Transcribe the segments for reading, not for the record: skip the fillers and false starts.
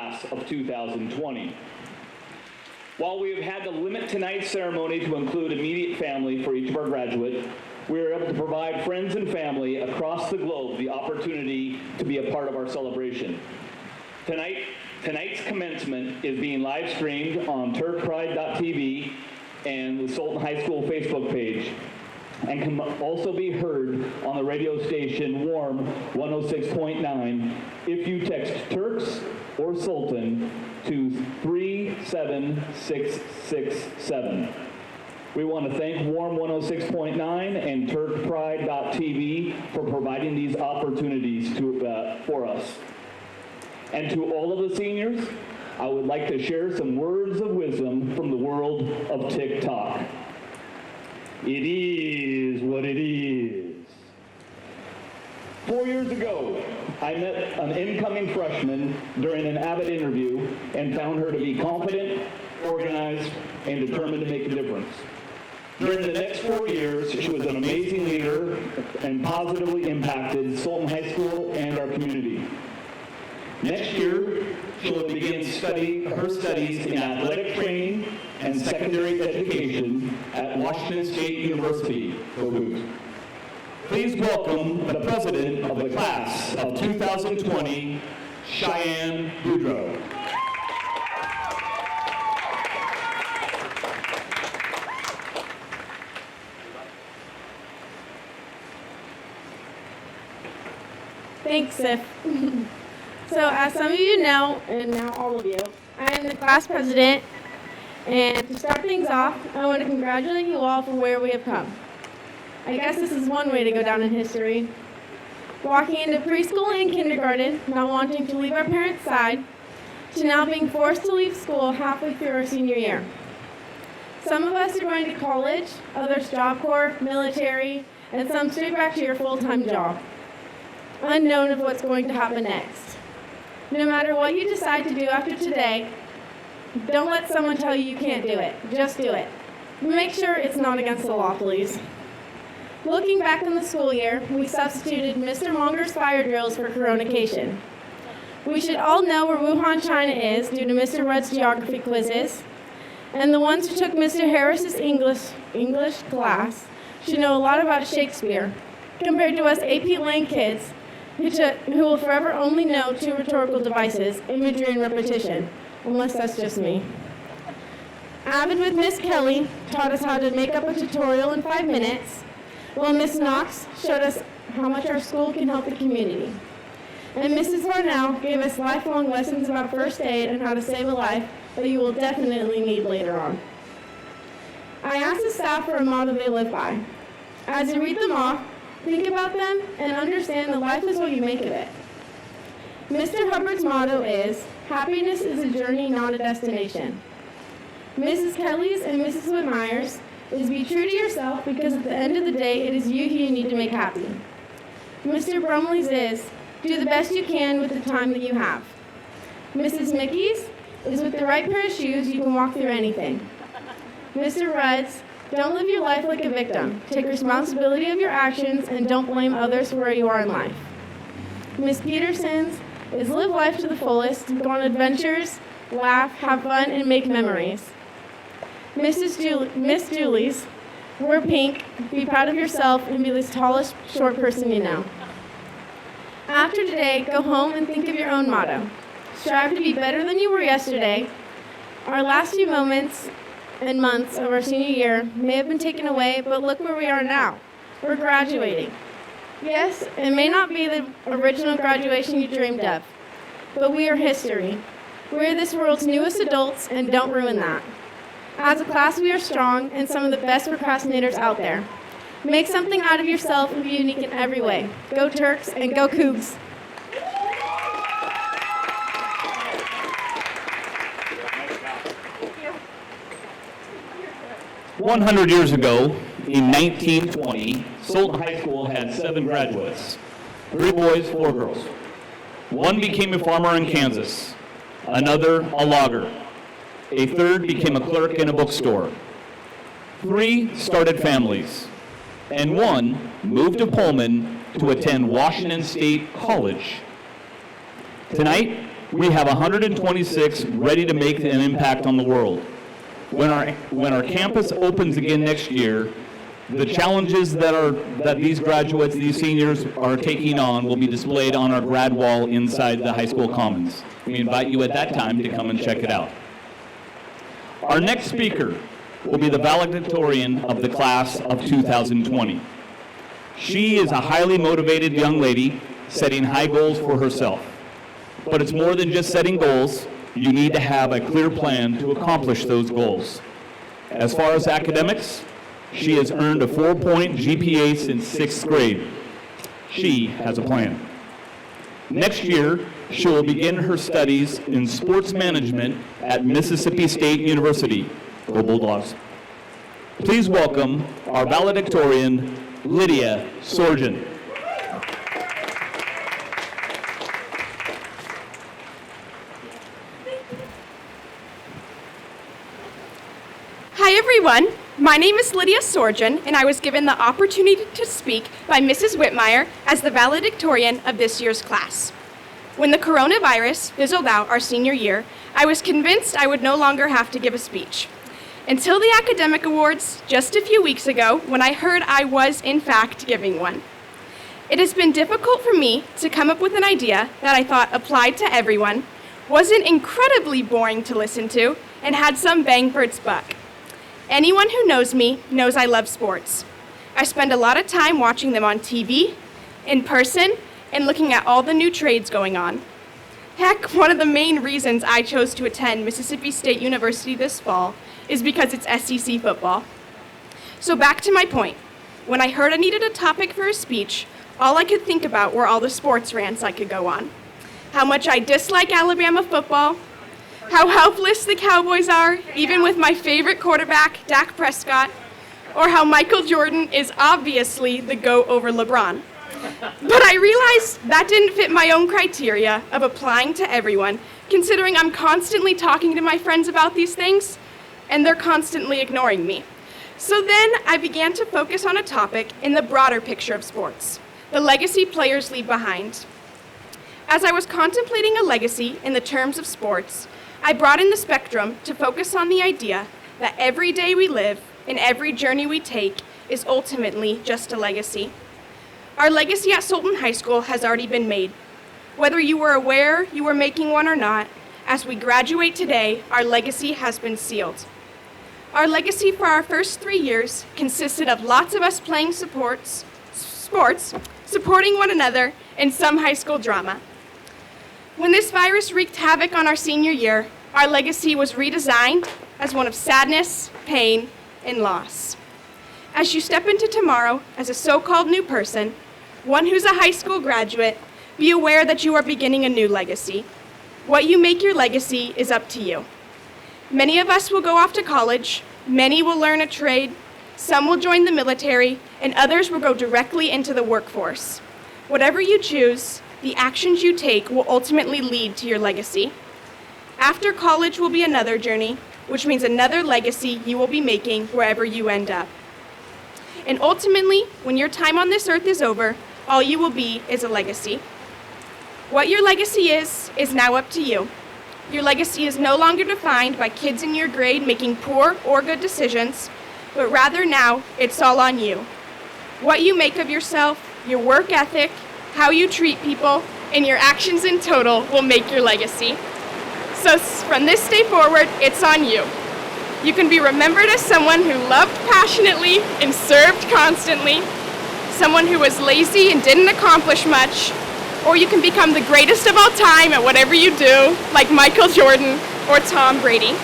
class of 2020. While we have had to limit tonight's ceremony to include immediate family for each of our graduates, we were able to provide friends and family across the globe the opportunity to be a part of our celebration. Tonight's commencement is being live streamed on turkpride.tv and the Sultan High School Facebook page, and can also be heard on the radio station Warm 106.9 if you text Turks or Sultan to 37667. We want to thank Warm 106.9 and turkpride.tv for providing these opportunities for us. And to all of the seniors, I would like to share some words of wisdom from the world of TikTok. It is what it is. 4 years ago, I met an incoming freshman during an Avid interview and found her to be confident, organized, and determined to make a difference. During the next 4 years, she was an amazing leader and positively impacted Sultan High School and our community. Next year, she will begin her studies in athletic training and secondary education at Washington State University. Go Cougs. Please welcome the president of the class of 2020, Cheyenne Boudreaux. Thanks, Sif. So as some of you know, and now all of you, I am the class president, and to start things off, I want to congratulate you all for where we have come. I guess this is one way to go down in history. Walking into preschool and kindergarten, not wanting to leave our parents' side, to now being forced to leave school halfway through our senior year. Some of us are going to college, others Job Corps, military, and some straight back to your full-time job, unknown of what's going to happen next. No matter what you decide to do after today, don't let someone tell you you can't do it. Just do it. Make sure it's not against the law, please. Looking back on the school year, we substituted Mr. Monger's fire drills for Coronication. We should all know where Wuhan, China is due to Mr. Rudd's geography quizzes, and the ones who took Mr. Harris's English class should know a lot about Shakespeare, compared to us AP Lang kids who will forever only know two rhetorical devices, imagery and repetition, unless that's just me. Avid with Miss Kelly taught us how to make up a tutorial in 5 minutes, while Miss Knox showed us how much our school can help the community. And Mrs. Varnell gave us lifelong lessons about first aid and how to save a life that you will definitely need later on. I asked the staff for a motto they live by. As you read them off, think about them and understand that life is what you make of it. Mr. Hubbard's motto is, happiness is a journey, not a destination. Mrs. Kelly's and Mrs. Whitmire's is be true to yourself because at the end of the day, it is you who you need to make happy. Mr. Brumley's is, do the best you can with the time that you have. Mrs. Mickey's is, with the right pair of shoes, you can walk through anything. Mr. Rudd's, don't live your life like a victim. Take responsibility of your actions and don't blame others for where you are in life. Miss Peterson's is live life to the fullest, go on adventures, laugh, have fun, and make memories. Miss Julie's, wear pink, be proud of yourself, and be the tallest short person you know. After today, go home and think of your own motto. Strive to be better than you were yesterday. Our last few moments and months of our senior year may have been taken away, but look where we are now. We're graduating. Yes, it may not be the original graduation you dreamed of, but we are history. We are this world's newest adults, and don't ruin that. As a class, we are strong and some of the best procrastinators out there. Make something out of yourself and be unique in every way. Go Turks and go Cougs. 100 years ago, in 1920, Sultan High School had 7 graduates, 3 boys, 4 girls. One became a farmer in Kansas, another a logger. A third became a clerk in a bookstore. 3 started families, and 1 moved to Pullman to attend Washington State College. Tonight, we have 126 ready to make an impact on the world. When our campus opens again next year, the challenges that these graduates, these seniors are taking on will be displayed on our grad wall inside the high school commons. We invite you at that time to come and check it out. Our next speaker will be the valedictorian of the class of 2020. She is a highly motivated young lady setting high goals for herself. But it's more than just setting goals. You need to have a clear plan to accomplish those goals. As far as academics, she has earned a 4-point GPA since 6th grade. She has a plan. Next year, she will begin her studies in sports management at Mississippi State University. Go Bulldogs. Please welcome our valedictorian, Lydia Sorgen. Hi everyone, my name is Lydia Sorgen, and I was given the opportunity to speak by Mrs. Whitmire as the valedictorian of this year's class. When the coronavirus fizzled out our senior year, I was convinced I would no longer have to give a speech. Until the academic awards just a few weeks ago, when I heard I was in fact giving one. It has been difficult for me to come up with an idea that I thought applied to everyone, wasn't incredibly boring to listen to, and had some bang for its buck. Anyone who knows me knows I love sports. I spend a lot of time watching them on TV, in person, and looking at all the new trades going on. Heck, one of the main reasons I chose to attend Mississippi State University this fall is because it's SEC football. So back to my point. When I heard I needed a topic for a speech, all I could think about were all the sports rants I could go on. How much I dislike Alabama football, how helpless the Cowboys are, even with my favorite quarterback, Dak Prescott, or how Michael Jordan is obviously the GOAT over LeBron. But I realized that didn't fit my own criteria of applying to everyone, considering I'm constantly talking to my friends about these things, and they're constantly ignoring me. So then I began to focus on a topic in the broader picture of sports, the legacy players leave behind. As I was contemplating a legacy in the terms of sports, I broadened the spectrum to focus on the idea that every day we live and every journey we take is ultimately just a legacy. Our legacy at Sultan High School has already been made. Whether you were aware you were making one or not, as we graduate today, our legacy has been sealed. Our legacy for our first 3 years consisted of lots of us playing sports, supporting one another, and some high school drama. When this virus wreaked havoc on our senior year, our legacy was redesigned as one of sadness, pain, and loss. As you step into tomorrow as a so-called new person, one who's a high school graduate, be aware that you are beginning a new legacy. What you make your legacy is up to you. Many of us will go off to college, many will learn a trade, some will join the military, and others will go directly into the workforce. Whatever you choose, the actions you take will ultimately lead to your legacy. After college will be another journey, which means another legacy you will be making wherever you end up. And ultimately, when your time on this earth is over, all you will be is a legacy. What your legacy is now up to you. Your legacy is no longer defined by kids in your grade making poor or good decisions, but rather now it's all on you. What you make of yourself, your work ethic, how you treat people, and your actions in total will make your legacy. So from this day forward, it's on you. You can be remembered as someone who loved passionately and served constantly, someone who was lazy and didn't accomplish much, or you can become the greatest of all time at whatever you do, like Michael Jordan or Tom Brady.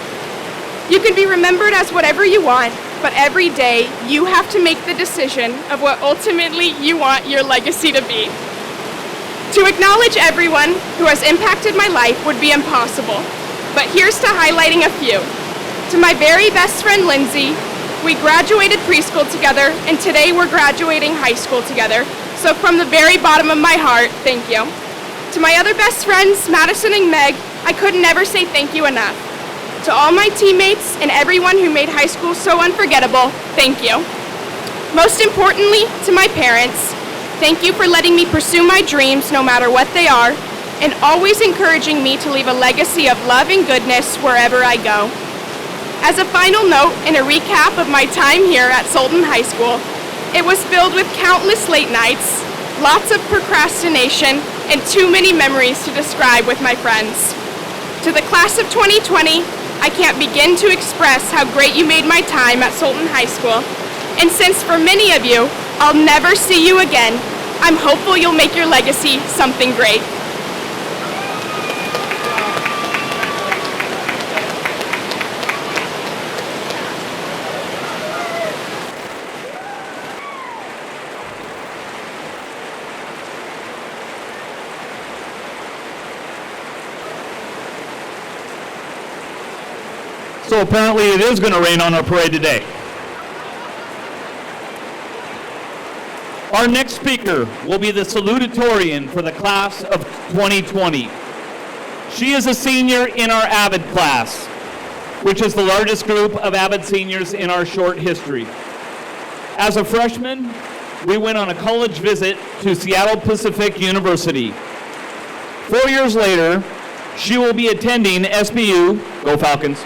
You can be remembered as whatever you want, but every day you have to make the decision of what ultimately you want your legacy to be. To acknowledge everyone who has impacted my life would be impossible, but here's to highlighting a few. To my very best friend, Lindsay, we graduated preschool together, and today we're graduating high school together. So from the very bottom of my heart, thank you. To my other best friends, Madison and Meg, I could never say thank you enough. To all my teammates and everyone who made high school so unforgettable, thank you. Most importantly, to my parents, thank you for letting me pursue my dreams no matter what they are, and always encouraging me to leave a legacy of love and goodness wherever I go. As a final note and a recap of my time here at Sultan High School, it was filled with countless late nights, lots of procrastination, and too many memories to describe with my friends. To the class of 2020, I can't begin to express how great you made my time at Sultan High School. And since for many of you, I'll never see you again, I'm hopeful you'll make your legacy something great. So apparently it is going to rain on our parade today. Our next speaker will be the salutatorian for the class of 2020. She is a senior in our AVID class, which is the largest group of AVID seniors in our short history. As a freshman, we went on a college visit to Seattle Pacific University. 4 years later, she will be attending SBU, go Falcons,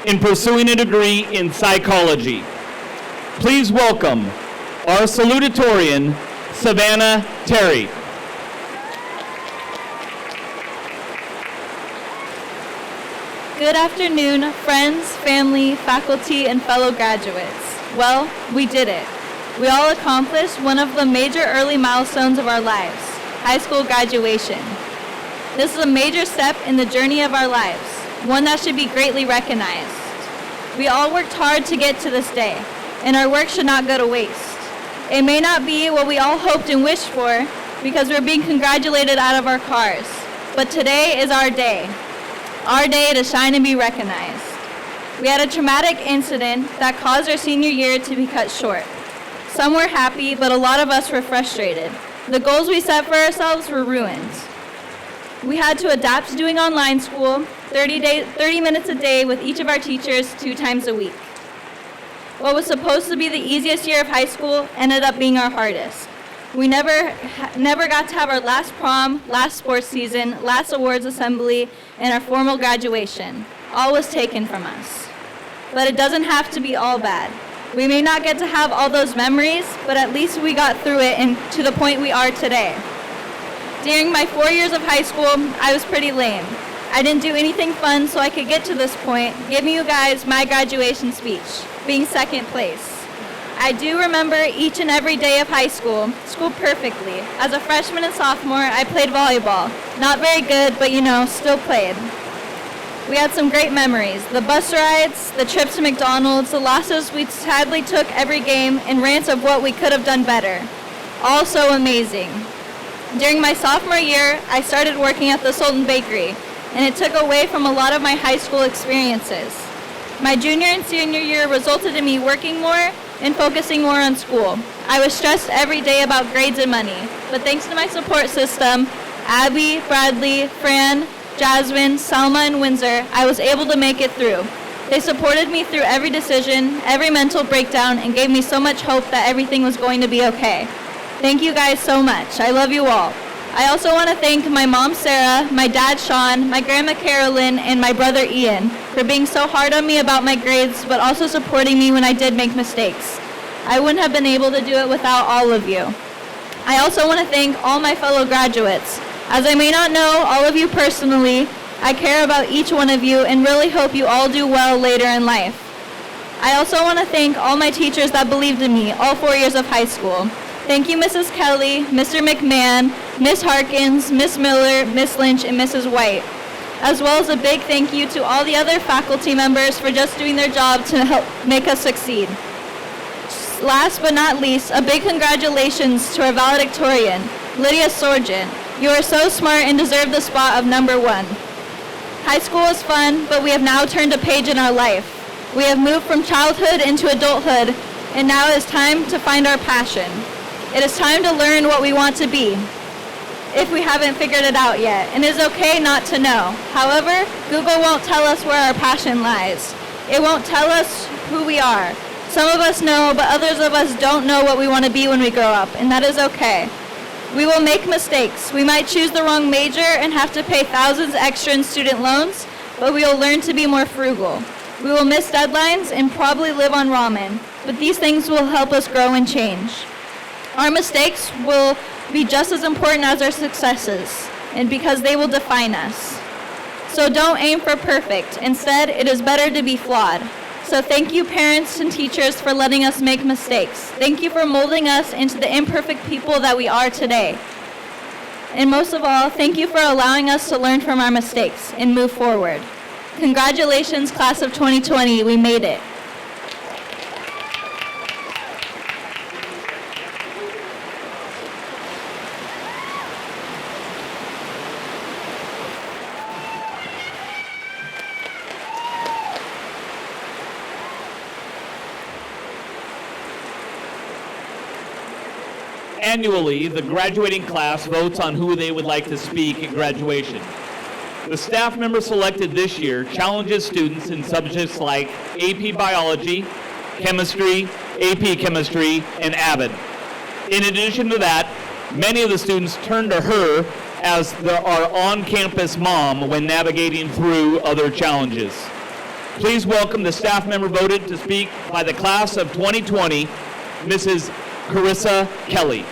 in pursuing a degree in psychology. Please welcome our salutatorian, Savannah Terry. Good afternoon, friends, family, faculty, and fellow graduates. Well, we did it. We all accomplished one of the major early milestones of our lives, high school graduation. This is a major step in the journey of our lives, one that should be greatly recognized. We all worked hard to get to this day, and our work should not go to waste. It may not be what we all hoped and wished for because we're being congratulated out of our cars, but today is our day to shine and be recognized. We had a traumatic incident that caused our senior year to be cut short. Some were happy, but a lot of us were frustrated. The goals we set for ourselves were ruined. We had to adapt to doing online school, 30 minutes a day with each of our teachers 2 times a week. What was supposed to be the easiest year of high school ended up being our hardest. We never got to have our last prom, last sports season, last awards assembly, and our formal graduation. All was taken from us. But it doesn't have to be all bad. We may not get to have all those memories, but at least we got through it and to the point we are today. During my 4 years of high school, I was pretty lame. I didn't do anything fun so I could get to this point, giving you guys my graduation speech, being second place. I do remember each and every day of high school perfectly. As a freshman and sophomore, I played volleyball. Not very good, but still played. We had some great memories. The bus rides, the trips to McDonald's, the losses we sadly took every game, and rants of what we could have done better. All so amazing. During my sophomore year, I started working at the Sultan Bakery, and it took away from a lot of my high school experiences. My junior and senior year resulted in me working more and focusing more on school. I was stressed every day about grades and money, but thanks to my support system, Abby, Bradley, Fran, Jasmine, Salma, and Windsor, I was able to make it through. They supported me through every decision, every mental breakdown, and gave me so much hope that everything was going to be okay. Thank you guys so much. I love you all. I also want to thank my mom, Sarah, my dad, Sean, my grandma, Carolyn, and my brother, Ian, for being so hard on me about my grades, but also supporting me when I did make mistakes. I wouldn't have been able to do it without all of you. I also want to thank all my fellow graduates. As I may not know all of you personally, I care about each one of you and really hope you all do well later in life. I also want to thank all my teachers that believed in me all 4 years of high school. Thank you, Mrs. Kelly, Mr. McMahon, Miss Harkins, Miss Miller, Miss Lynch, and Mrs. White, as well as a big thank you to all the other faculty members for just doing their job to help make us succeed. Last but not least, a big congratulations to our valedictorian, Lydia Sorgen. You are so smart and deserve the spot of number 1. High school is fun, but we have now turned a page in our life. We have moved from childhood into adulthood, and now it is time to find our passion. It is time to learn what we want to be, if we haven't figured it out yet, and it is okay not to know. However, Google won't tell us where our passion lies. It won't tell us who we are. Some of us know, but others of us don't know what we want to be when we grow up, and that is okay. We will make mistakes. We might choose the wrong major and have to pay thousands extra in student loans, but we will learn to be more frugal. We will miss deadlines and probably live on ramen, but these things will help us grow and change. Our mistakes will be just as important as our successes, and because they will define us. So don't aim for perfect. Instead, it is better to be flawed. So thank you, parents and teachers, for letting us make mistakes. Thank you for molding us into the imperfect people that we are today. And most of all, thank you for allowing us to learn from our mistakes and move forward. Congratulations, class of 2020, we made it. Annually, the graduating class votes on who they would like to speak at graduation. The staff member selected this year challenges students in subjects like AP Biology, Chemistry, AP Chemistry, and AVID. In addition to that, many of the students turn to her as our on-campus mom when navigating through other challenges. Please welcome the staff member voted to speak by the class of 2020, Mrs. Carissa Kelly.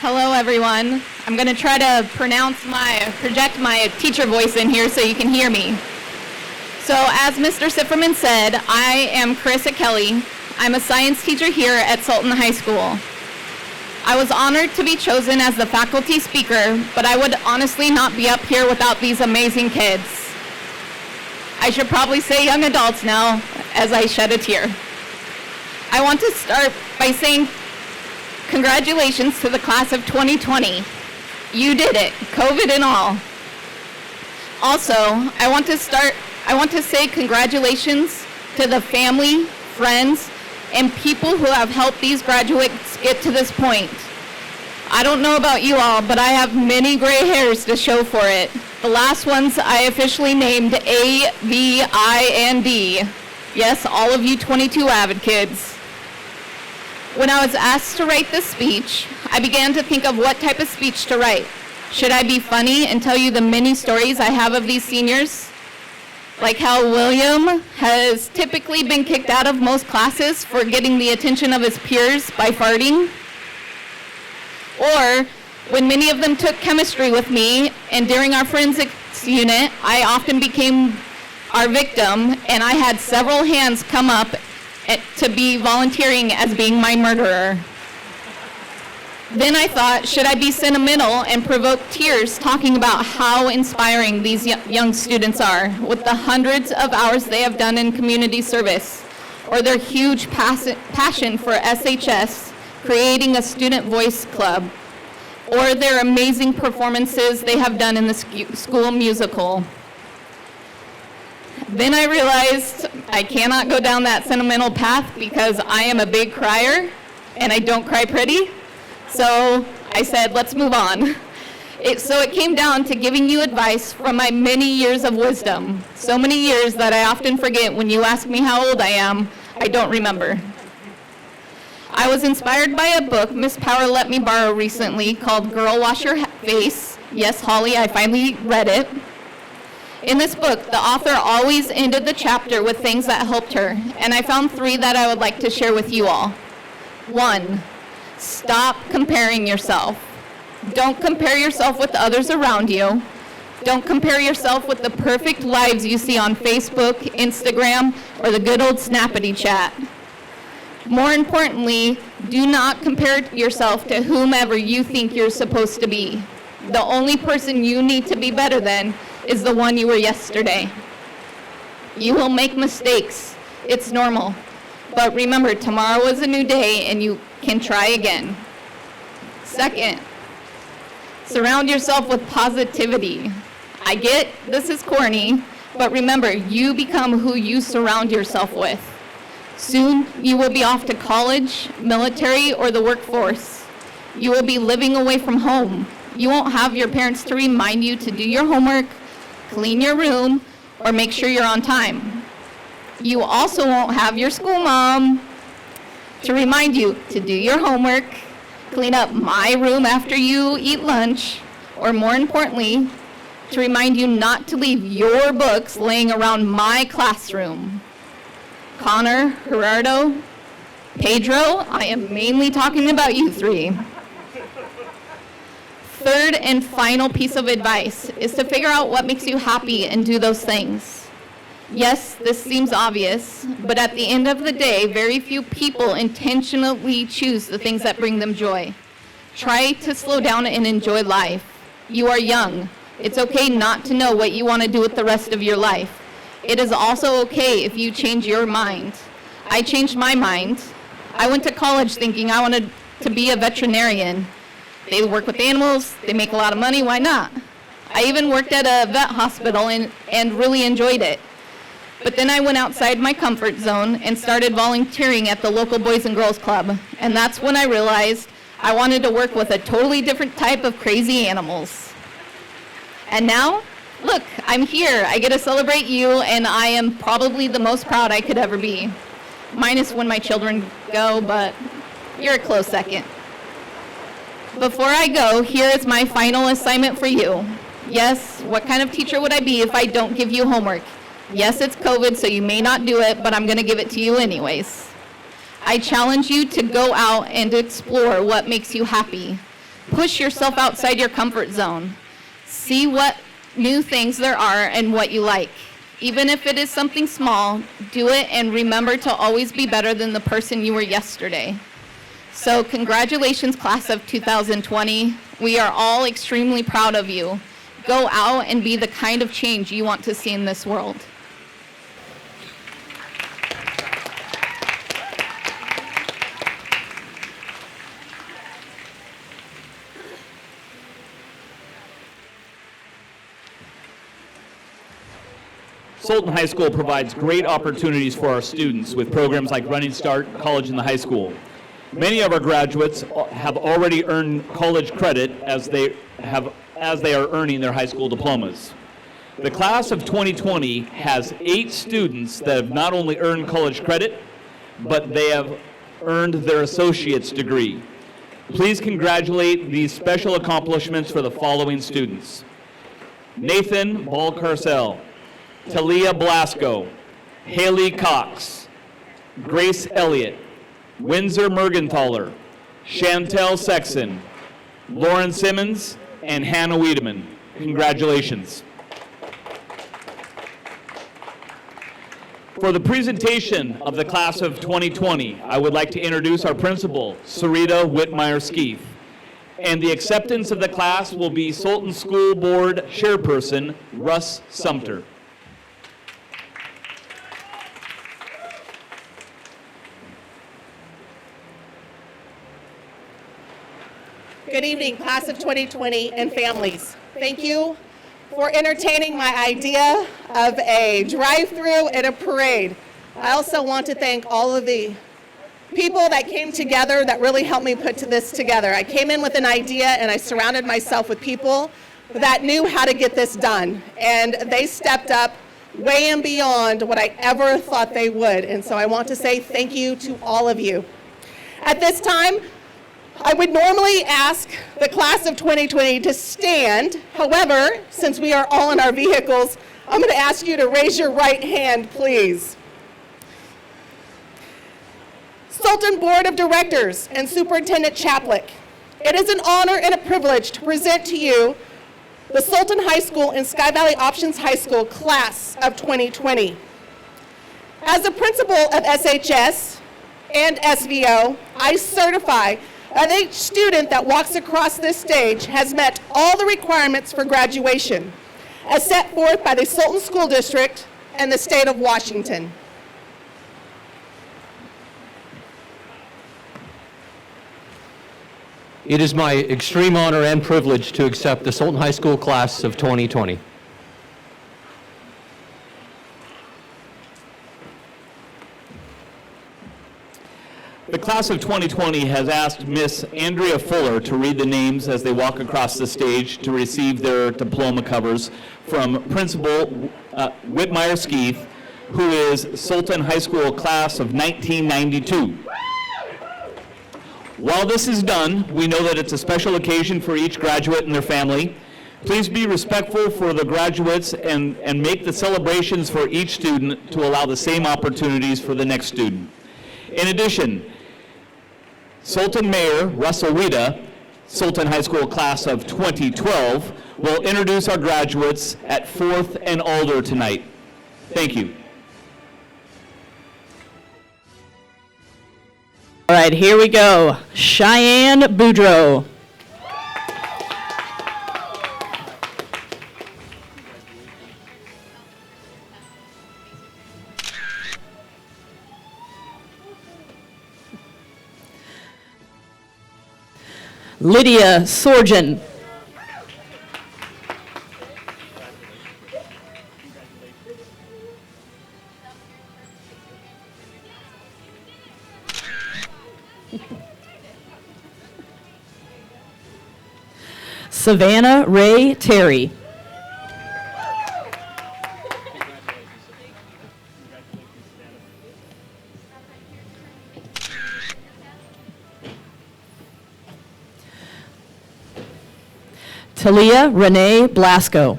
Hello, everyone. I'm going to try to project my teacher voice in here so you can hear me. So, as Mr. Sifferman said, I am Carissa Kelly. I'm a science teacher here at Sultan High School. I was honored to be chosen as the faculty speaker, but I would honestly not be up here without these amazing kids. I should probably say young adults now, as I shed a tear. I want to start by saying congratulations to the class of 2020. You did it, COVID and all. Also, I want to say congratulations to the family, friends, and people who have helped these graduates get to this point. I don't know about you all, but I have many gray hairs to show for it. The last ones I officially named A, V, I, and D. Yes, all of you 22 AVID kids. When I was asked to write this speech, I began to think of what type of speech to write. Should I be funny and tell you the many stories I have of these seniors? Like how William has typically been kicked out of most classes for getting the attention of his peers by farting? Or when many of them took chemistry with me, and during our forensics unit, I often became our victim, and I had several hands come up to be volunteering as being my murderer. Then I thought, should I be sentimental and provoke tears talking about how inspiring these young students are with the hundreds of hours they have done in community service, or their huge passion for SHS, creating a student voice club, or their amazing performances they have done in the school musical. Then I realized I cannot go down that sentimental path because I am a big crier and I don't cry pretty. So I said, let's move on. So it came down to giving you advice from my many years of wisdom. So many years that I often forget when you ask me how old I am, I don't remember. I was inspired by a book Miss Power let me borrow recently called Girl Wash Your Face. Yes, Holly, I finally read it. In this book, the author always ended the chapter with things that helped her, and I found 3 that I would like to share with you all. 1, stop comparing yourself. Don't compare yourself with others around you. Don't compare yourself with the perfect lives you see on Facebook, Instagram, or the good old Snappity chat. More importantly, do not compare yourself to whomever you think you're supposed to be. The only person you need to be better than is the one you were yesterday. You will make mistakes. It's normal. But remember, tomorrow is a new day and you can try again. 2nd, surround yourself with positivity. I get this is corny, but remember, you become who you surround yourself with. Soon, you will be off to college, military, or the workforce. You will be living away from home. You won't have your parents to remind you to do your homework, clean your room, or make sure you're on time. You also won't have your school mom to remind you to do your homework, clean up my room after you eat lunch, or more importantly, to remind you not to leave your books laying around my classroom. Connor, Gerardo, Pedro, I am mainly talking about you three. Third and final piece of advice is to figure out what makes you happy and do those things. Yes, this seems obvious, but at the end of the day, very few people intentionally choose the things that bring them joy. Try to slow down and enjoy life. You are young. It's okay not to know what you want to do with the rest of your life. It is also okay if you change your mind. I changed my mind. I went to college thinking I wanted to be a veterinarian. They work with animals, they make a lot of money, why not? I even worked at a vet hospital and really enjoyed it. But then I went outside my comfort zone and started volunteering at the local Boys and Girls Club. And that's when I realized I wanted to work with a totally different type of crazy animals. And now, look, I'm here. I get to celebrate you, and I am probably the most proud I could ever be. Minus when my children go, but you're a close second. Before I go, here is my final assignment for you. Yes, what kind of teacher would I be if I don't give you homework? Yes, it's COVID, so you may not do it, but I'm going to give it to you anyways. I challenge you to go out and explore what makes you happy. Push yourself outside your comfort zone. See what new things there are and what you like. Even if it is something small, do it and remember to always be better than the person you were yesterday. So congratulations, class of 2020. We are all extremely proud of you. Go out and be the kind of change you want to see in this world. Sultan High School provides great opportunities for our students with programs like Running Start, College in the High School. Many of our graduates have already earned college credit as they are earning their high school diplomas. The class of 2020 has 8 students that have not only earned college credit, but they have earned their associate's degree. Please congratulate these special accomplishments for the following students: Nathan Balcarcel, Talia Blasco, Haley Cox, Grace Elliott, Windsor Mergenthaler, Chantel Sexton, Lauren Simmons, and Hannah Wiedemann. Congratulations. For the presentation of the class of 2020, I would like to introduce our principal, Sarita Whitmire-Skeeth. And the acceptance of the class will be Sultan School Board Chairperson, Russ Sumter. Good evening, class of 2020 and families. Thank you for entertaining my idea of a drive-through and a parade. I also want to thank all of the people that came together that really helped me put this together. I came in with an idea and I surrounded myself with people that knew how to get this done. And they stepped up way and beyond what I ever thought they would. And so I want to say thank you to all of you. At this time, I would normally ask the class of 2020 to stand. However, since we are all in our vehicles, I'm going to ask you to raise your right hand, please. Sultan Board of Directors and Superintendent Chaplik, it is an honor and a privilege to present to you the Sultan High School and Sky Valley Options High School class of 2020. As a principal of SHS and SVO, I certify that each student that walks across this stage has met all the requirements for graduation, as set forth by the Sultan School District and the state of Washington. It is my extreme honor and privilege to accept the Sultan High School class of 2020. The class of 2020 has asked Miss Andrea Fuller to read the names as they walk across the stage to receive their diploma covers from Principal Whitmire-Skeeth, who is Sultan High School class of 1992. While this is done, we know that it's a special occasion for each graduate and their family. Please be respectful for the graduates and make the celebrations for each student to allow the same opportunities for the next student. In addition, Sultan Mayor Russell Wida, Sultan High School class of 2012, will introduce our graduates at 4th and Alder tonight. Thank you. All right, here we go. Cheyenne Boudreau. Lydia Sorgen. Savannah Ray Terry. Talia Renee Blasco.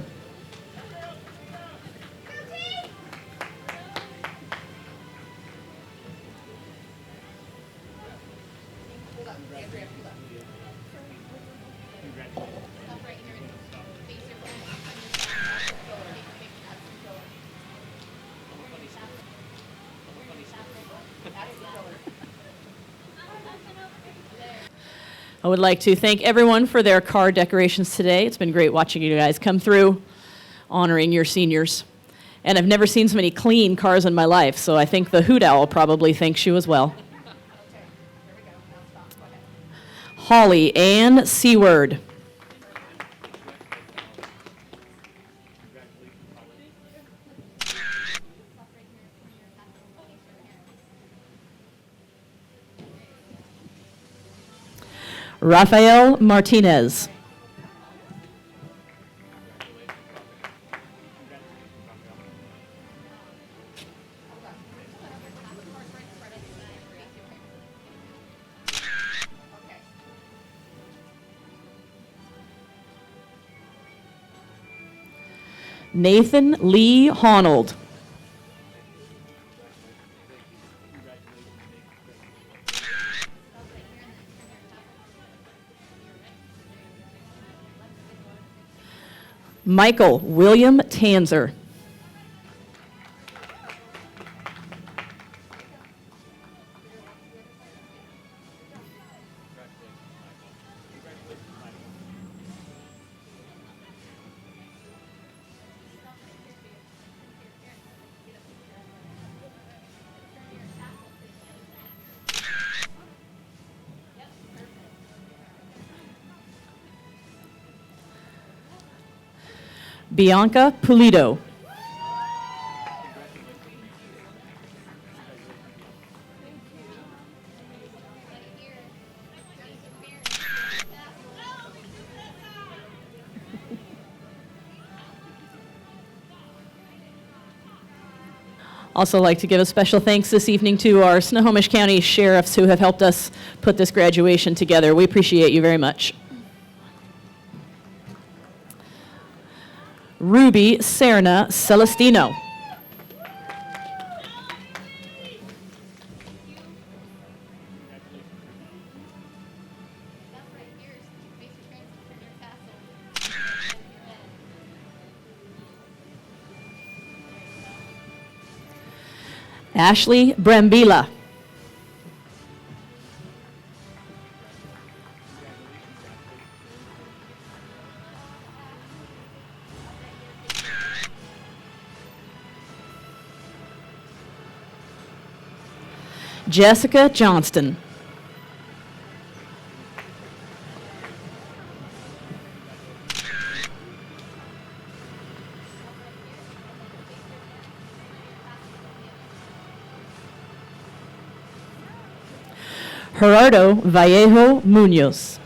I would like to thank everyone for their card decorations today. It's been great watching you guys come through, honoring your seniors. And I've never seen so many clean cars in my life, so I think the Hoot Owl probably thanks you as well. Holly Ann Seward. Rafael Martinez. Nathan Lee Honnold. Michael William Tanzer. Bianca Pulido. Also like to give a special thanks this evening to our Snohomish County sheriffs who have helped us put this graduation together. We appreciate you very much. Ruby Serna Celestino. Ashley Brambila. Jessica Johnston. Gerardo Vallejo Munoz.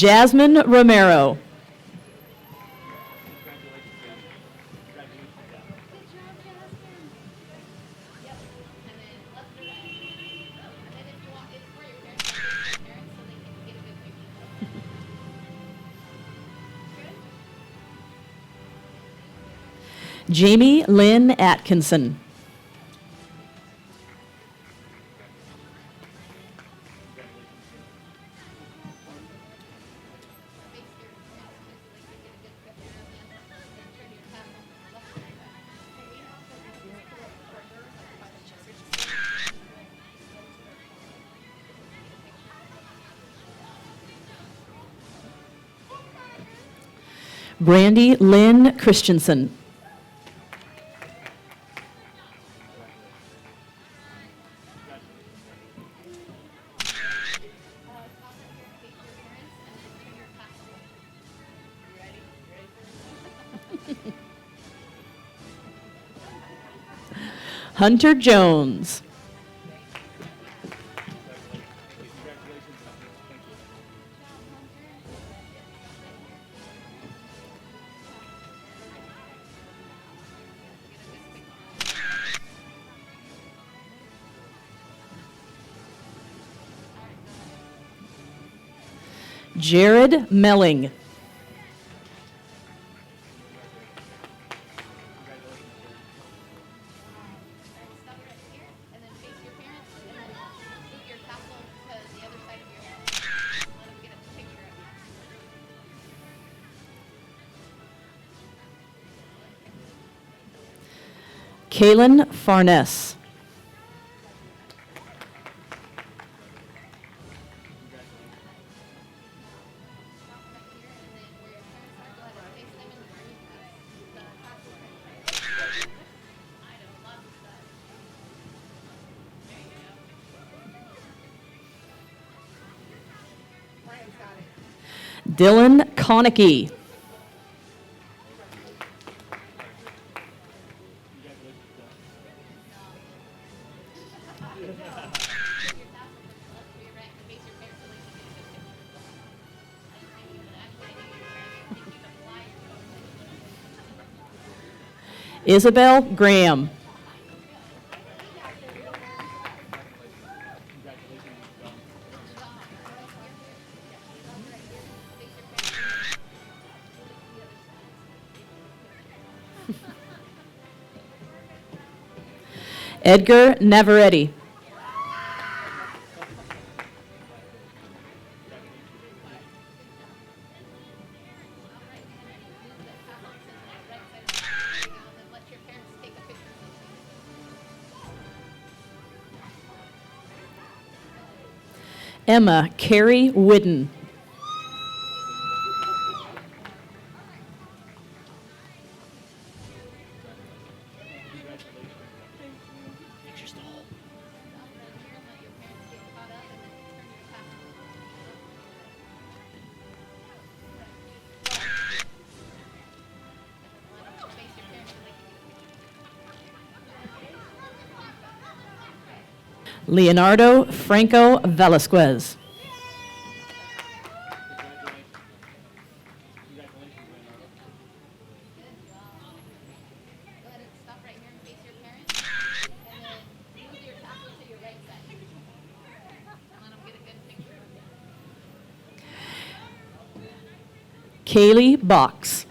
Jasmine Romero. Jamie Lynn Atkinson. Brandy Lynn Christensen. Hunter Jones. Jared Melling. Kaylin Farness. Dylan Konecki. Isabel Graham. Edgar Navarrete. Emma Carey Whidden. Leonardo Franco Velasquez. Kaylee Box.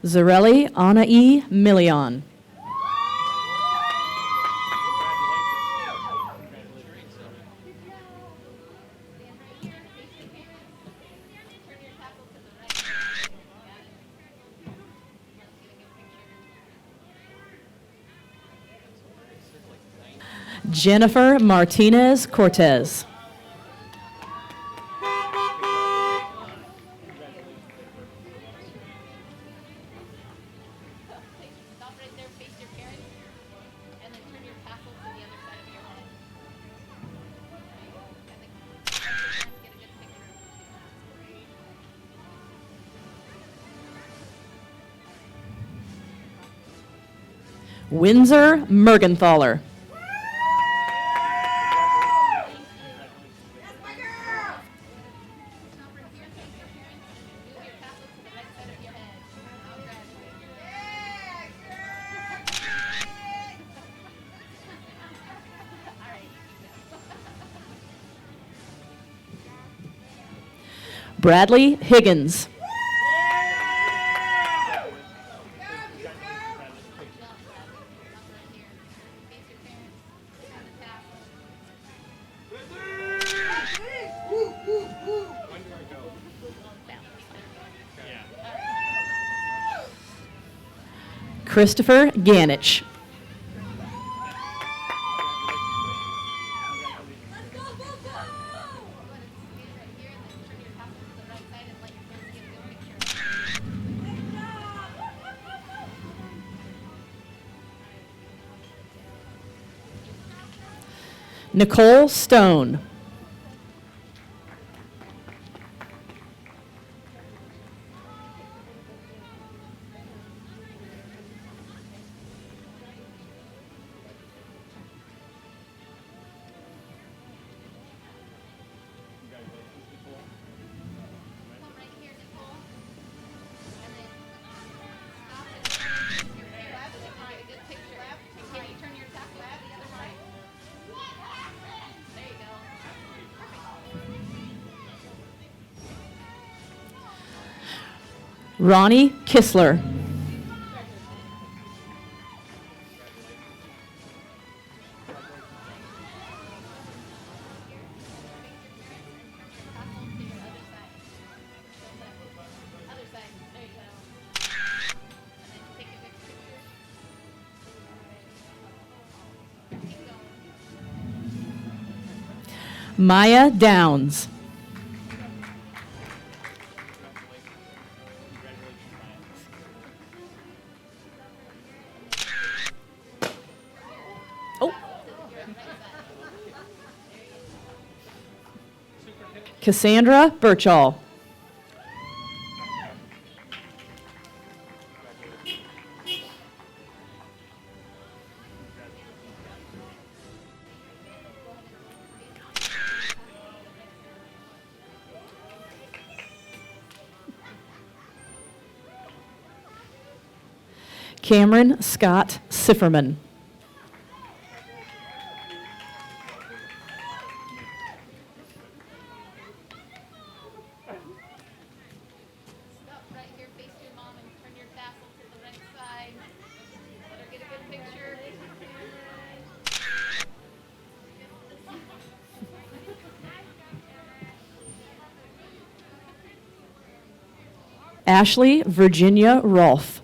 Zarelli Anai Million. Jennifer Martinez Cortez. Windsor Mergenthaler. Bradley Higgins. Christopher Ganich. Nicole Stone. Ronnie Kissler. Maya Downs. Oh. Cassandra Birchall. Cameron Scott Sifferman. Right here, face your mom and turn your tassel to the right side. Let her get a good picture. Ashley Virginia Rolfe.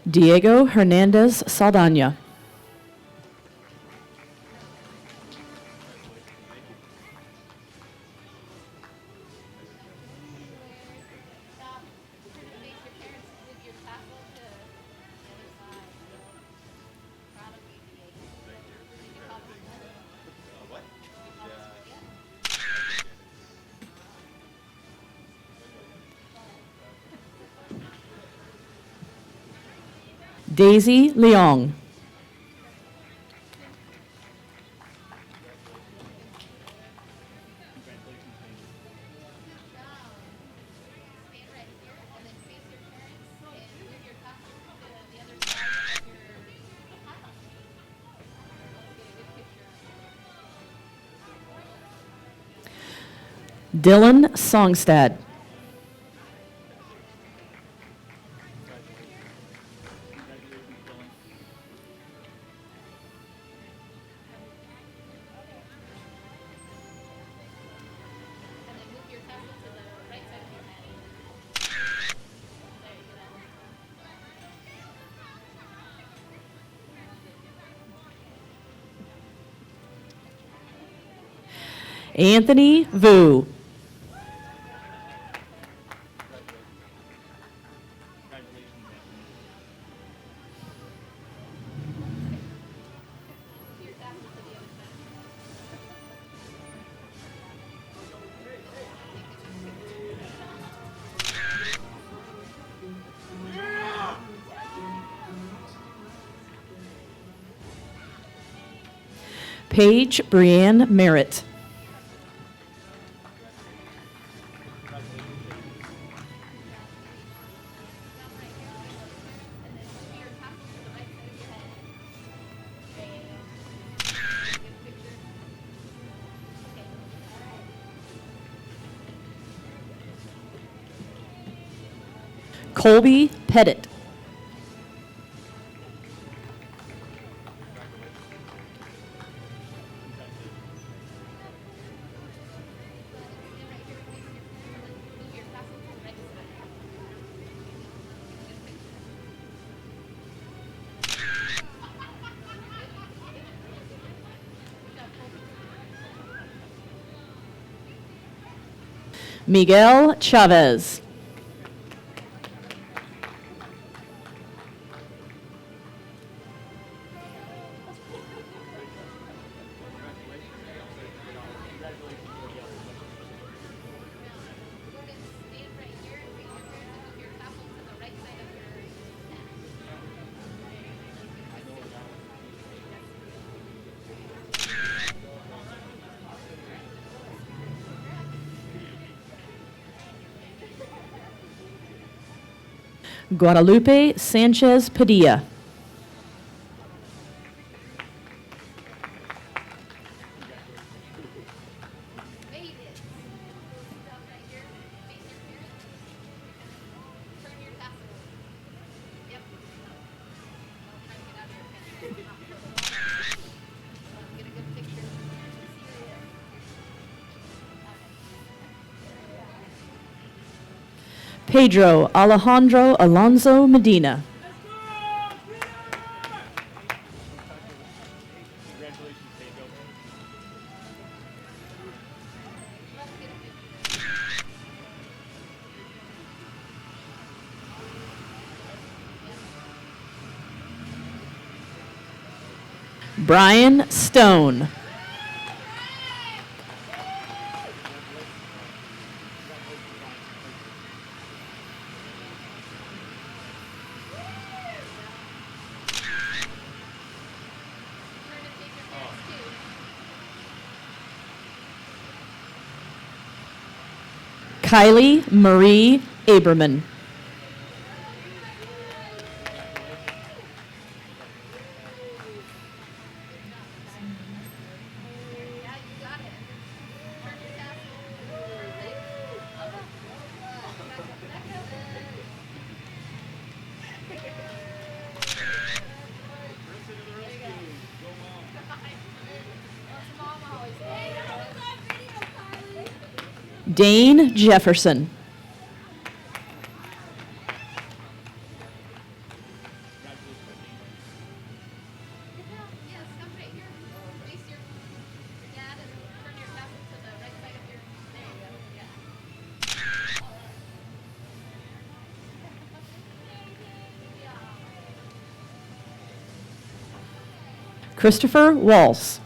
Diego Hernandez Saldana. Stop. Turn and face your parents with your tassel to the other side. Proud of you, Diego. Did you call us spaghetti? What? Did you call us spaghetti? Daisy Leong. Stand right here and then face your parents and move your tassel to the other side of your pile. Let's get a good picture. Dylan Songstad. And then move your tassel to the right side of your head. There you go. Anthony Vu. Paige Brianne Merritt. Colby Pettit. Miguel Chavez. Guadalupe Sanchez Padilla. Pedro Alejandro Alonso Medina. Brian Stone. Kylie Marie Aberman. Dane Jefferson. Christopher Walls.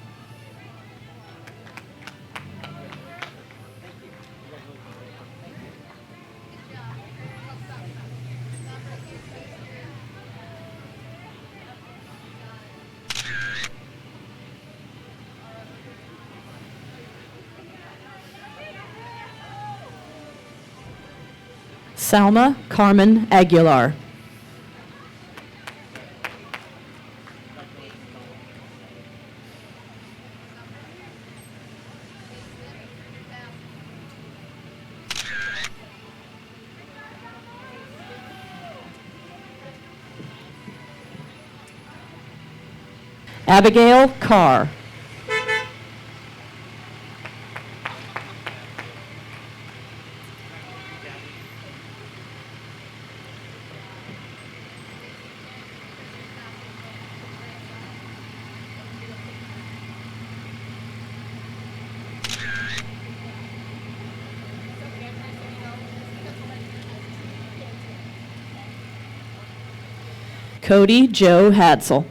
Salma Carmen Aguilar. Abigail Carr. Cody Joe Hadsel.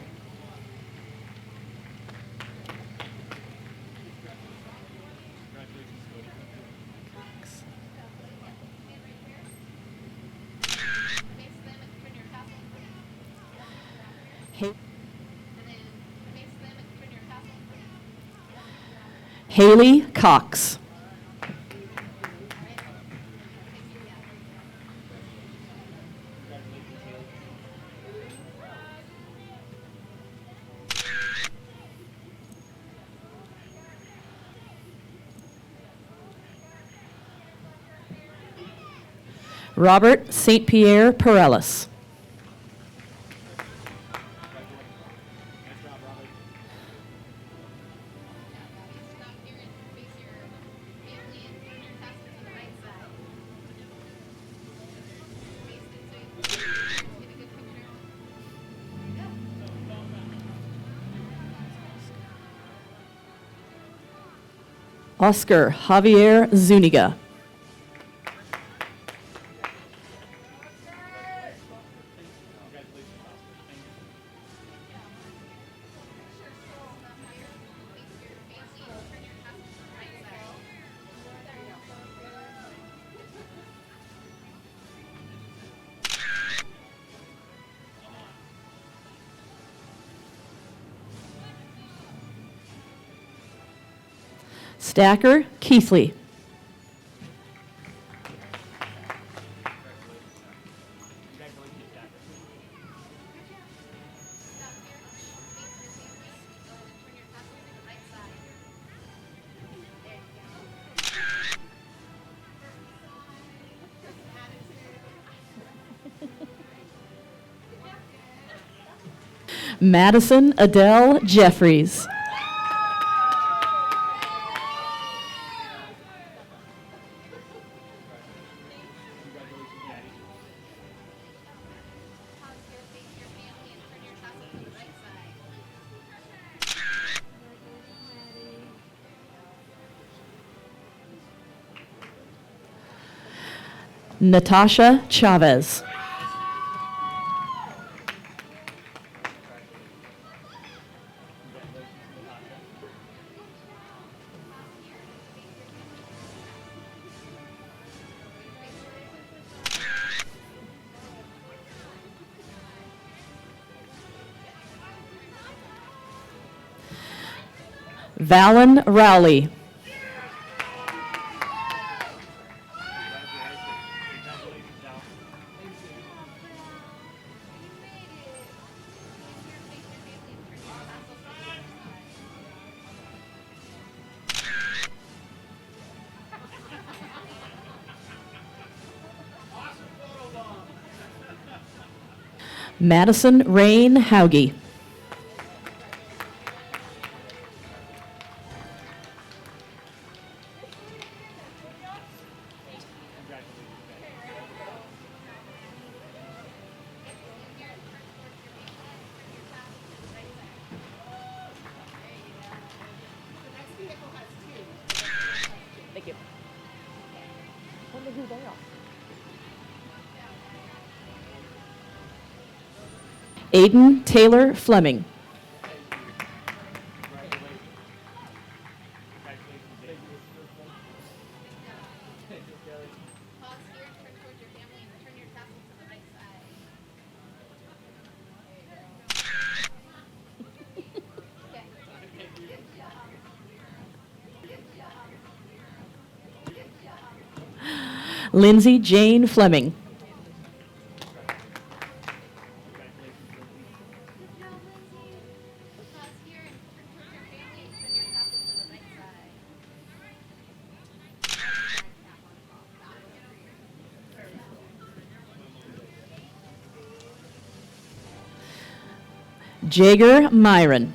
Haley Cox. Robert St. Pierre Perellis. Oscar Javier Zuniga. Stacker Keithley. Madison Adele Jeffries. Natasha Chavez. Valen Rowley. Madison Rain Hauge. Thank you. Wonder who they are. Aiden Taylor Fleming. Lindsay Jane Fleming. Jager Myron.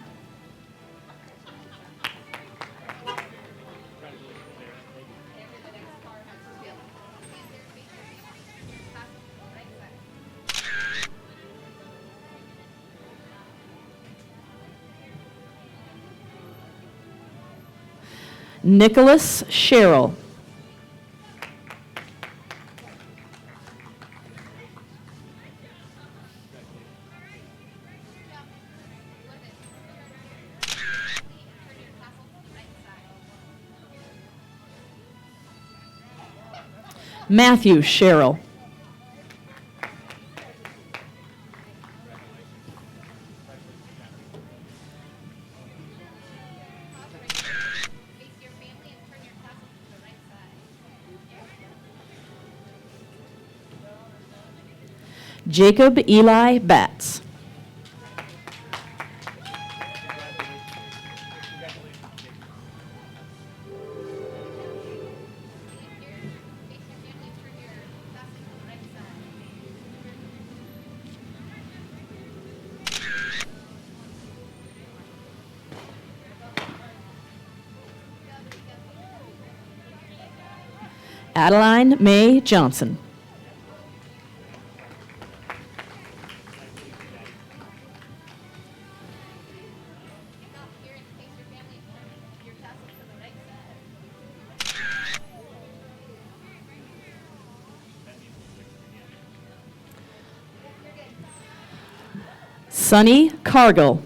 Nicholas Sherrill. Matthew Sherrill. Jacob Eli Batts. Adeline Mae Johnson. Sunny Cargill.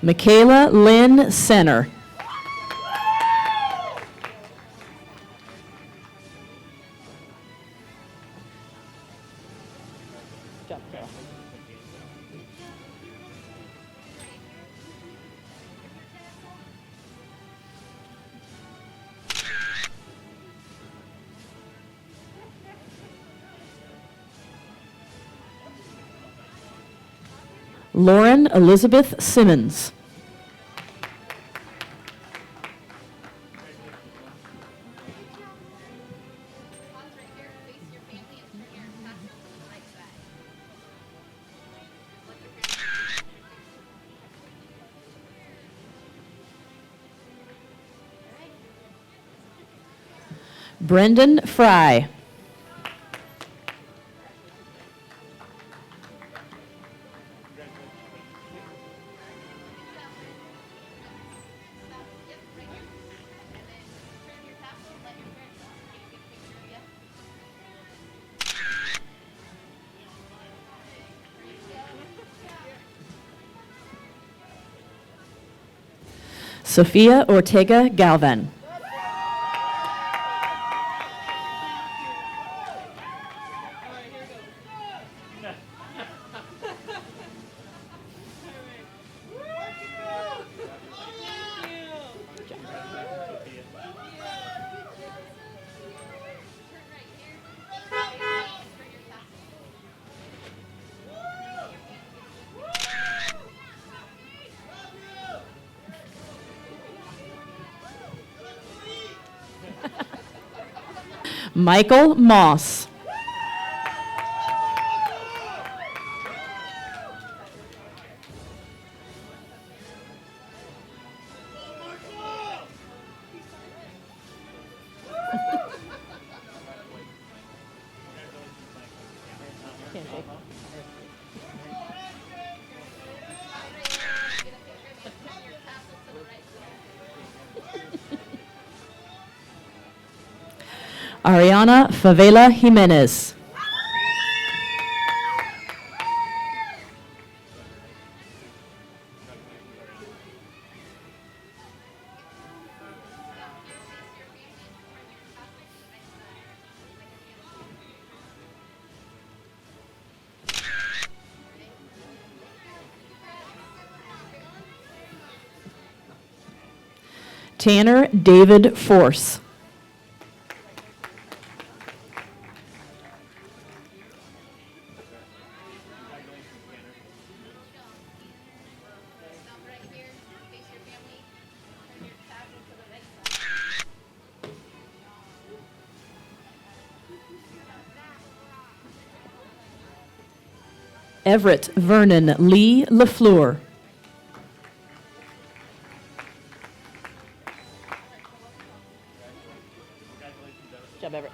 Michaela Lynn Senner. Lauren Elizabeth Simmons. Brendan Fry. Sofia Ortega Galvan. Michael Moss. Ariana Favela Jimenez. Tanner David Force. Everett Vernon Lee LaFleur. Good job, Everett.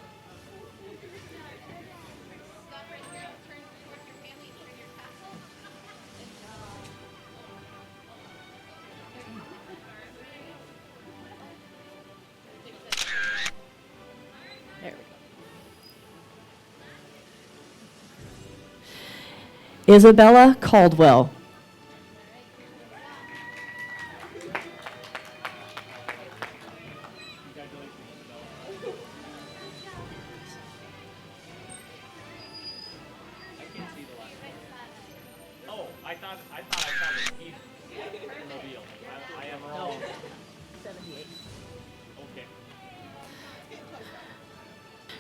There we go. Isabella Caldwell.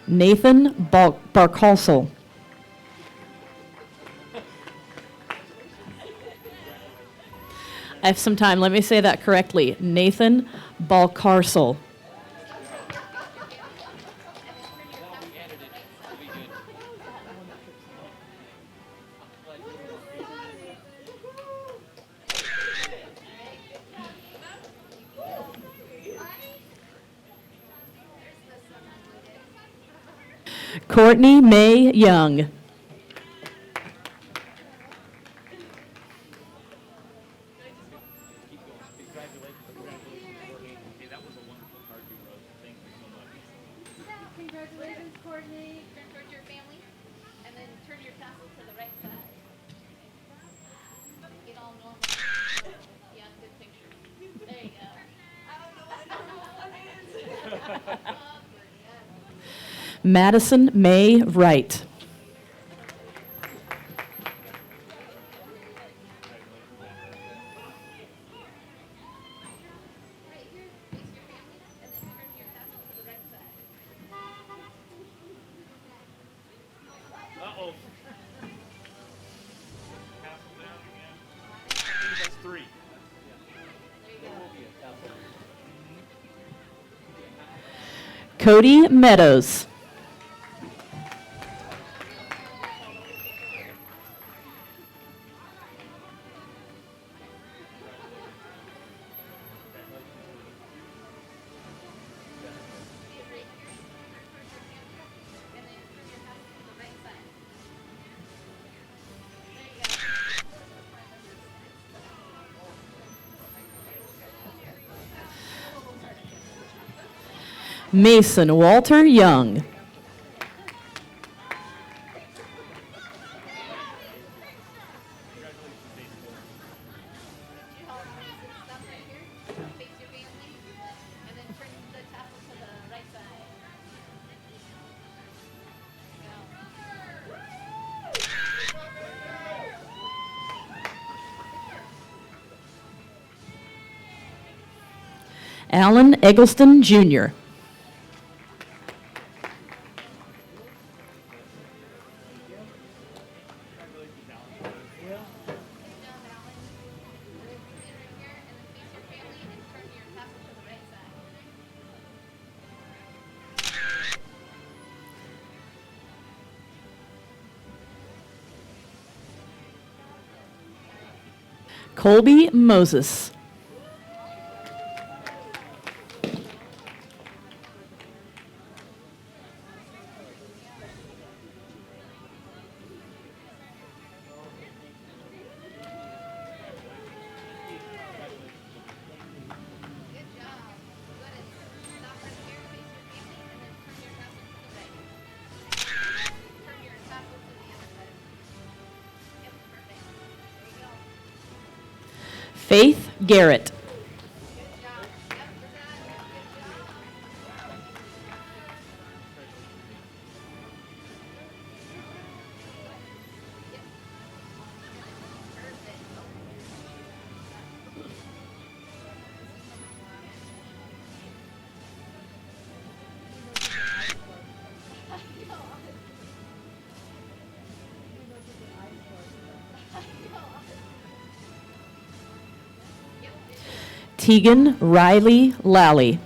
Nathan Barkalsel. I have some time. Let me say that correctly. Nathan Balkarsel. Courtney May Young. Congratulations, Courtney. Turn towards your family, and then turn your tassel to the right side. Get all normal. Yeah, good picture. There you go. Madison May Wright. Right here, face your family, and then turn your tassel to the right side. Uh-oh. Tassel down again. I think that's 3. Cody Meadows. And then turn your tassel to the right side. There you go. Mason Walter Young. Stop right here, face your family, and then turn the tassel to the right side. Alan Eggleston Jr. Colby Moses. Faith Garrett. Tegan Riley Lally.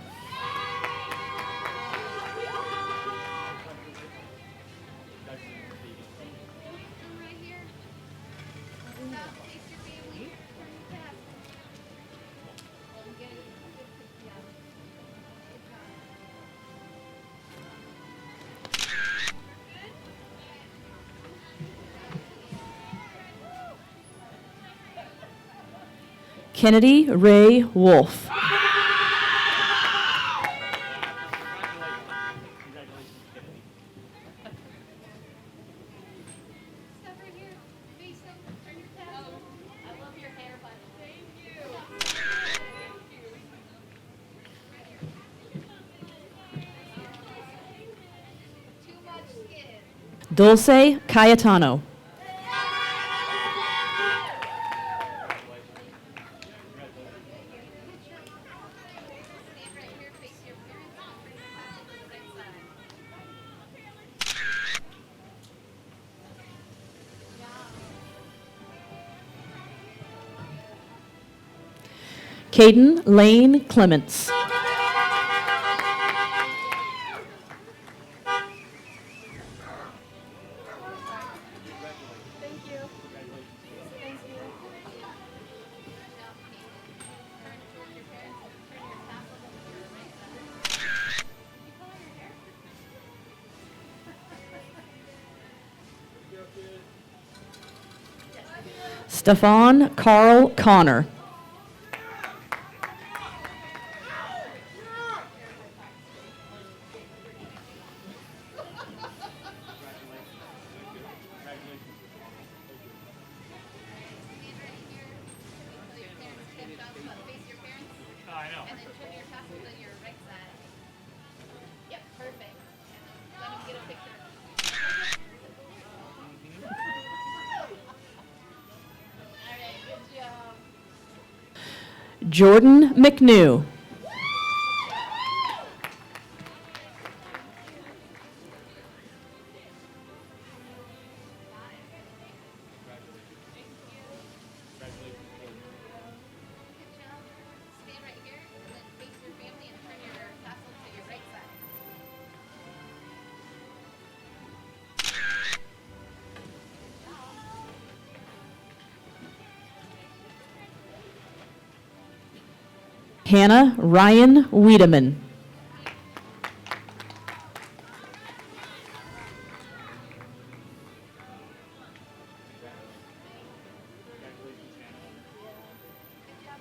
Kennedy Ray Wolf. Dulce Cayetano. Caden Lane Clements. Stefan Carl Connor. And then turn your tassel to your right side. Yep, perfect. Let me get a picture. All right, good job. Jordan McNew. Good job. Stand right here and then face your family and turn your tassel to your right side. Hannah Ryan Wiedemann. Good job.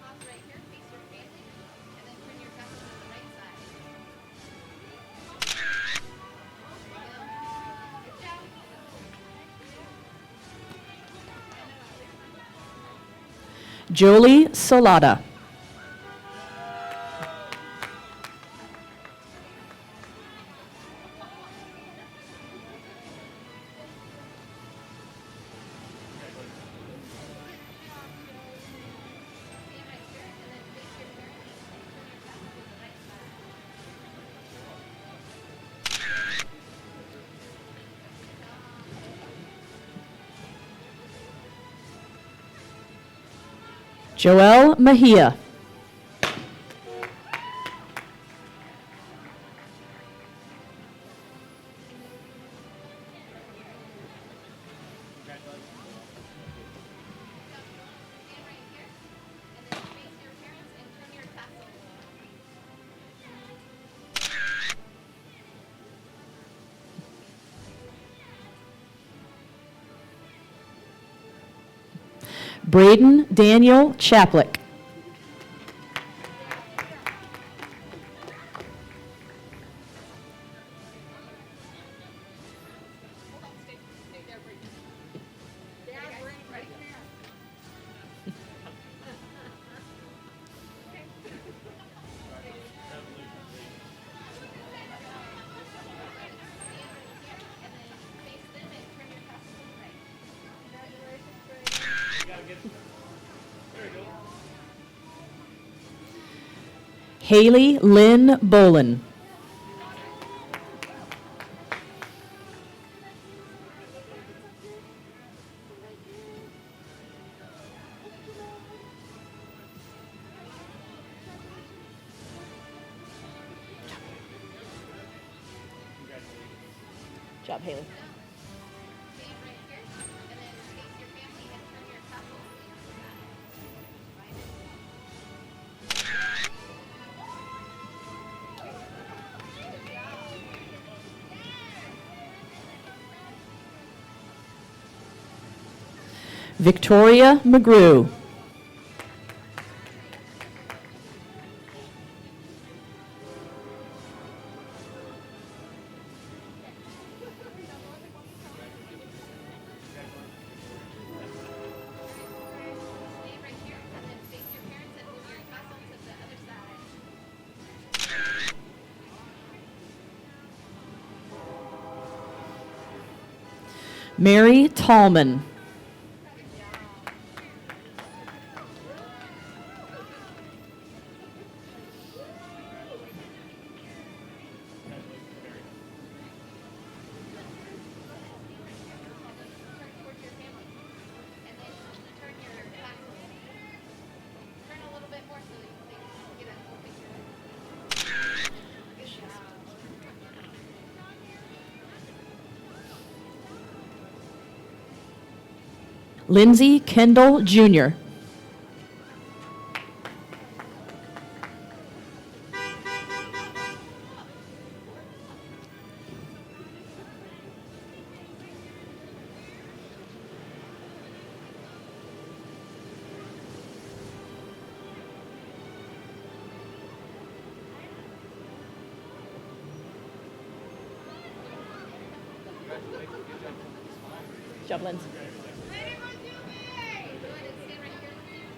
Pause right here, face your family, and then turn your tassel to the right side. Good job. Jolie Solata. Stand right here and then face your parents and turn your tassel to the right side. Joelle Mejia. Stand right here and then face your parents and turn your tassel. Braden Daniel Chaplick. Stay there, Brayden. Yeah, Brayden, ready? And then face them and turn your tassel to the right. Haley Lynn Bolin. Good job, Haley. Stand right here and then face your family and turn your tassel to the other side. Good job. Victoria McGrew. Stand right here and then face your parents and move your tassel to the other side. Mary Tallman. Turn towards your family. And then turn your tassel. Lindsay Kendall Jr. Job, Lindsay. Good. And stand right here.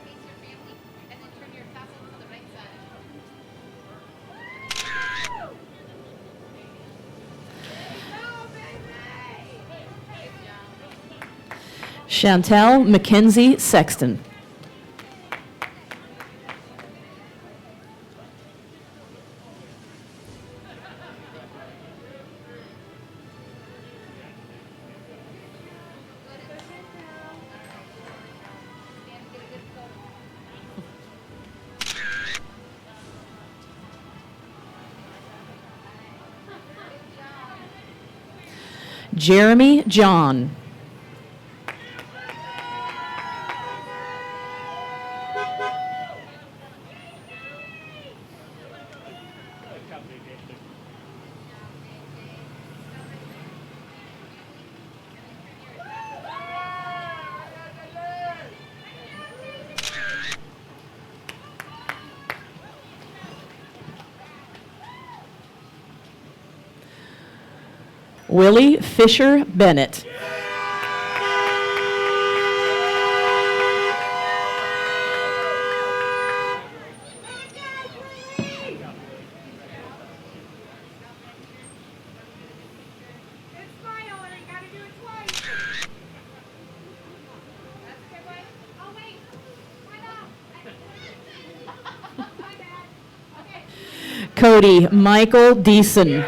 Face your family. And then turn your tassel to the right side. Chantel Mackenzie Sexton. Stand and get a good photo. Good job. Jeremy John. Willie Fisher Bennett. Cody Michael Deason.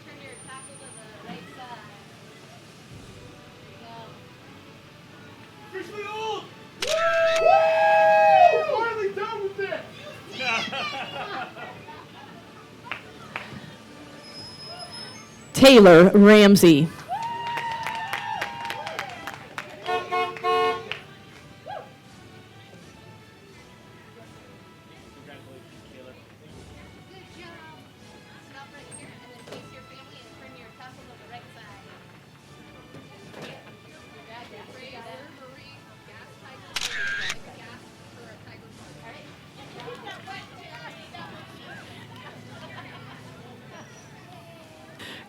Turn your tassel to the right side. There you go. Finally done with this! Taylor Ramsey. Good job. Stop right here and then face your family and turn your tassel to the right side. Marie, gas tiger, gas for a tiger. All right.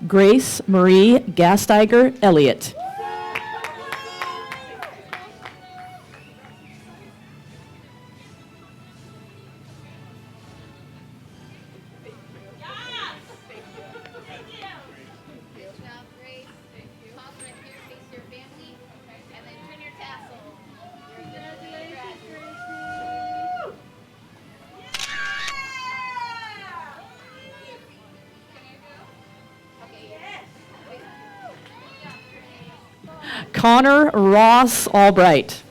Grace Marie Gastiger Elliott. Good job, Grace. Pause right here, face your family, and then turn your tassel. Congratulations, Gracie. Can I go? Okay, yes. Good job, Grace. Connor Ross Albright.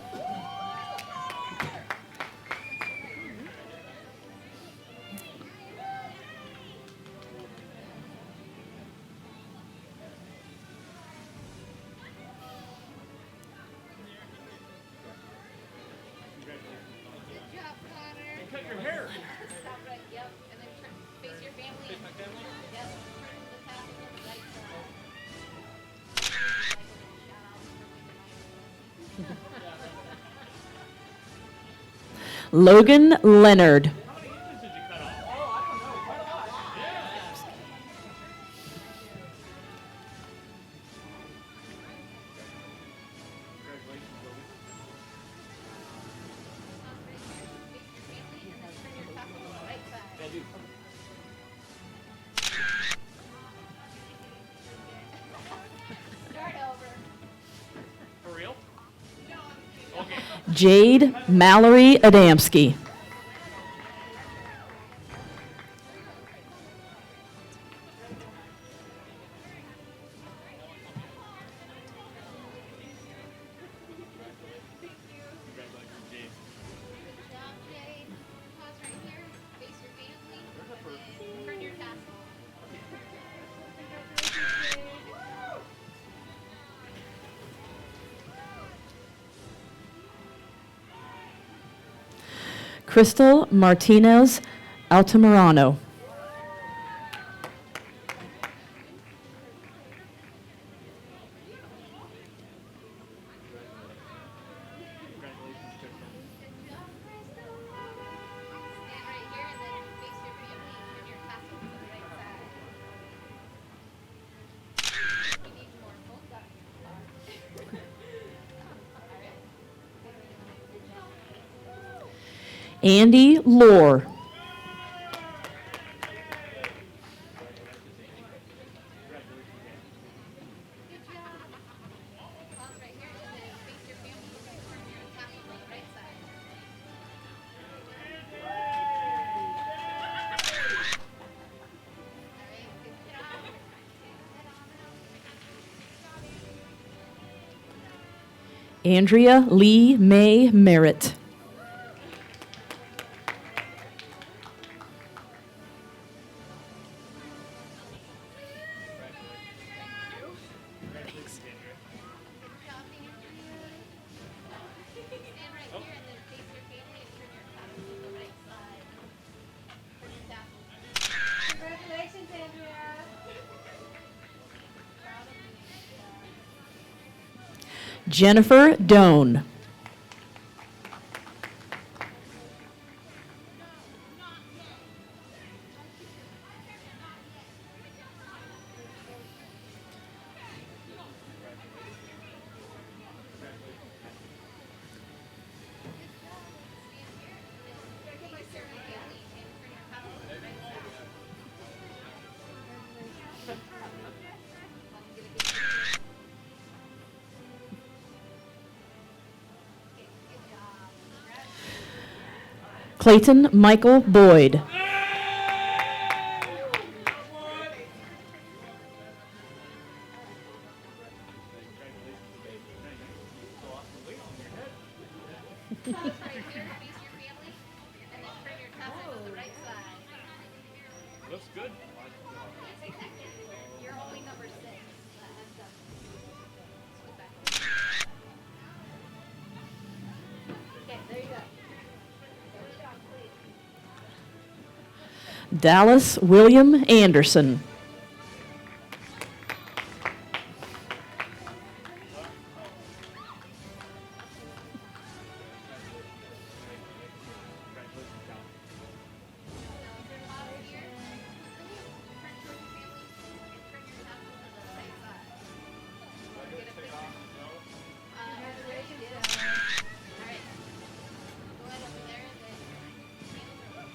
Good job, Connor. Cut your hair. Stop right, yep, and then face your family. Face my family? Yep, turn the tassel to the right side. Logan Leonard. How many inches did you cut off? Oh, I don't know. Quite a lot. Yeah. Congratulations, Logan. Pause right here, face your family, and then turn your tassel to the right side. Yeah, dude. Start over. For real? Okay. Jade Mallory Adamski. Crystal Martinez Altamirano. Stand right here and then face your family and turn your tassel to the right side. You need more. Hold on. Andy Lohr. Good job. Pause right here and then face your family and turn your tassel to the right side. All right, good job. Andrea Lee May Merritt. Stand right here and then face your family and turn your tassel to the right side. Turn your tassel. Congratulations, Andrea. Proud of you. Jennifer Doan. Clayton Michael Boyd. Pause right here, face your family, and then turn your tassel to the right side. Looks good. You're only number 6. Heads up. Scoot back. Okay, there you go. Good job, please. Dallas William Anderson. Pause here. Turn towards your family and turn your tassel to the right side. Get a picture. Congratulations. All right. Go ahead over there and then hands are up.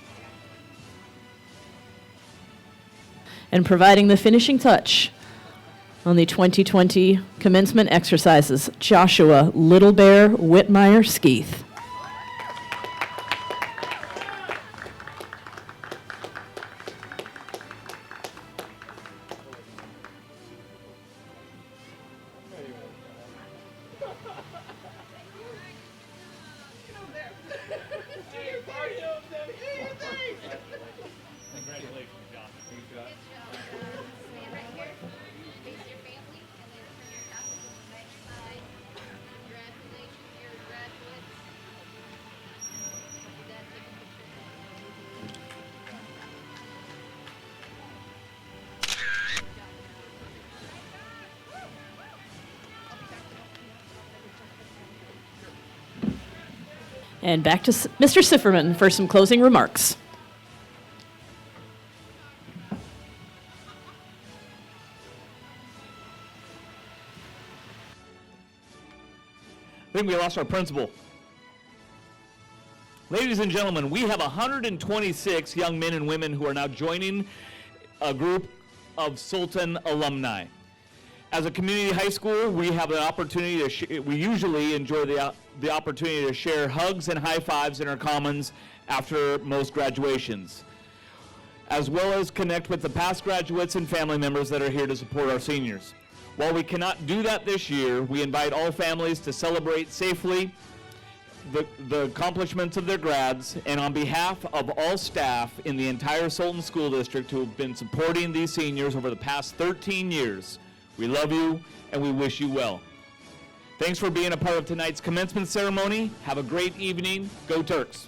And providing the finishing touch on the 2020 commencement exercises, Joshua Little Bear Whitmire Skeeth. Congratulations, John. Stand right here, face your family, and then turn your tassel to the right side. Congratulations, you're graduates. Your dad take a picture. And back to Mr. Sifferman for some closing remarks. I think we lost our principal. Ladies and gentlemen, we have 126 young men and women who are now joining a group of Sultan alumni. As a community high school, we have an opportunity to we usually enjoy the opportunity to share hugs and high fives in our commons after most graduations, as well as connect with the past graduates and family members that are here to support our seniors. While we cannot do that this year, we invite all families to celebrate safely the accomplishments of their grads, and on behalf of all staff in the entire Sultan School District who have been supporting these seniors over the past 13 years, we love you and we wish you well. Thanks for being a part of tonight's commencement ceremony. Have a great evening. Go Turks.